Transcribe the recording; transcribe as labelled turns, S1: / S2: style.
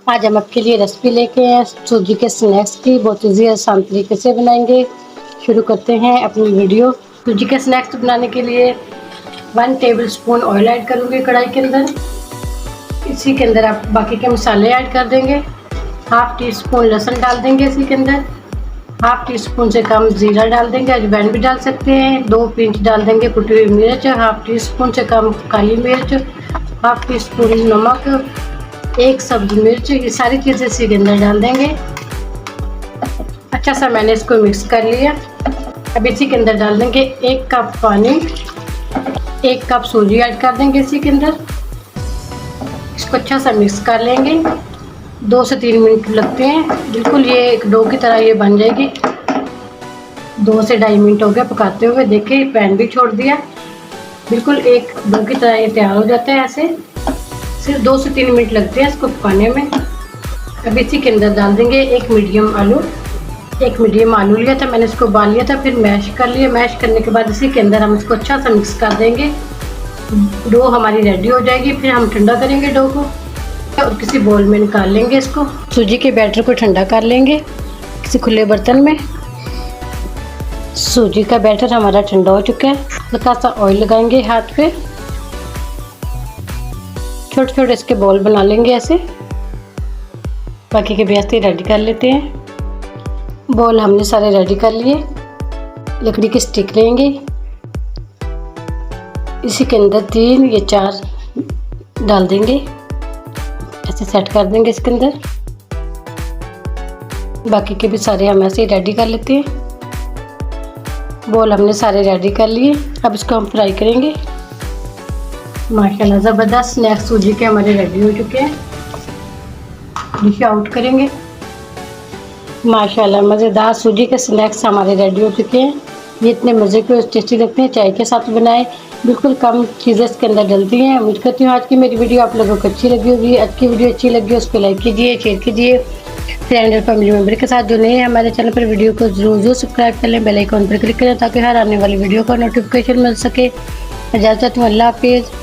S1: आज हम आपके लिए रेसिपी लेके आए सूजी के स्नैक्स की। बहुत ईजी आसान तरीके से बनाएंगे। शुरू करते हैं अपनी वीडियो। सूजी के स्नैक्स बनाने के लिए 1 टेबलस्पून ऑयल ऐड करूँगी कढ़ाई के अंदर। इसी के अंदर आप बाकी के मसाले ऐड कर देंगे। हाफ टी स्पून लहसुन डाल देंगे इसी के अंदर। हाफ टी स्पून से कम जीरा डाल देंगे, अजवाइन भी डाल सकते हैं। 2 पिंच डाल देंगे कुटी हुई मिर्च। हाफ टी स्पून से कम काली मिर्च। हाफ टी स्पून नमक, 1 सब्जी मिर्च, ये सारी चीज़ें इसी के अंदर डाल देंगे। अच्छा सा मैंने इसको मिक्स कर लिया। अब इसी के अंदर डाल देंगे 1 कप पानी, 1 कप सूजी ऐड कर देंगे इसी के अंदर। इसको अच्छा सा मिक्स कर लेंगे। 2 से 3 मिनट लगते हैं, बिल्कुल ये एक डो की तरह ये बन जाएगी। 2 से 2.5 मिनट हो गए पकाते हुए। देखिए पैन भी छोड़ दिया, बिल्कुल एक डो की तरह ये तैयार हो जाता है। ऐसे सिर्फ 2 से 3 मिनट लगते हैं इसको पकाने में। अब इसी के अंदर डाल देंगे 1 मीडियम आलू लिया था मैंने, इसको उबाल लिया था, फिर मैश कर लिया। मैश करने के बाद इसी के अंदर हम इसको अच्छा सा मिक्स कर देंगे। डो हमारी रेडी हो जाएगी। फिर हम ठंडा करेंगे डो को और किसी बोल में निकाल लेंगे इसको। सूजी के बैटर को ठंडा कर लेंगे किसी खुले बर्तन में। सूजी का बैटर हमारा ठंडा हो चुका है। हल्का सा ऑयल लगाएंगे हाथ पे, छोटे छोटे इसके बॉल बना लेंगे ऐसे। बाकी के भी ऐसे रेडी कर लेते हैं। बॉल हमने सारे रेडी कर लिए। लकड़ी की स्टिक लेंगे, इसी के अंदर 3 या 4 डाल देंगे, ऐसे सेट कर देंगे इसके अंदर। बाकी के भी सारे हम ऐसे ही रेडी कर लेते हैं। बॉल हमने सारे रेडी कर लिए। अब इसको हम फ्राई करेंगे। माशाल्लाह ज़बरदस्त स्नैक्स सूजी के हमारे रेडी हो चुके हैं। डिश आउट करेंगे। माशाल्लाह मज़ेदार सूजी के स्नैक्स हमारे रेडी हो चुके हैं। ये इतने मज़े के और टेस्टी लगते हैं। चाय के साथ बनाएं, बिल्कुल कम चीज़ें इसके अंदर डलती हैं। उम्मीद करती हूँ आज की मेरी वीडियो आप लोगों को अच्छी लगी होगी। आज की वीडियो अच्छी लगी हो उस पर लाइक कीजिए, शेयर कीजिए। फ्रेंड और फैमिली मेम्बर के साथ जो नए हैं हमारे चैनल पर वीडियो को जरूर सब्सक्राइब कर लें, बेल आइकन पर क्लिक करें ताकि हर आने वाली वीडियो का नोटिफिकेशन मिल सके। इजाज़त हूँ, अल्लाह हाफिज़।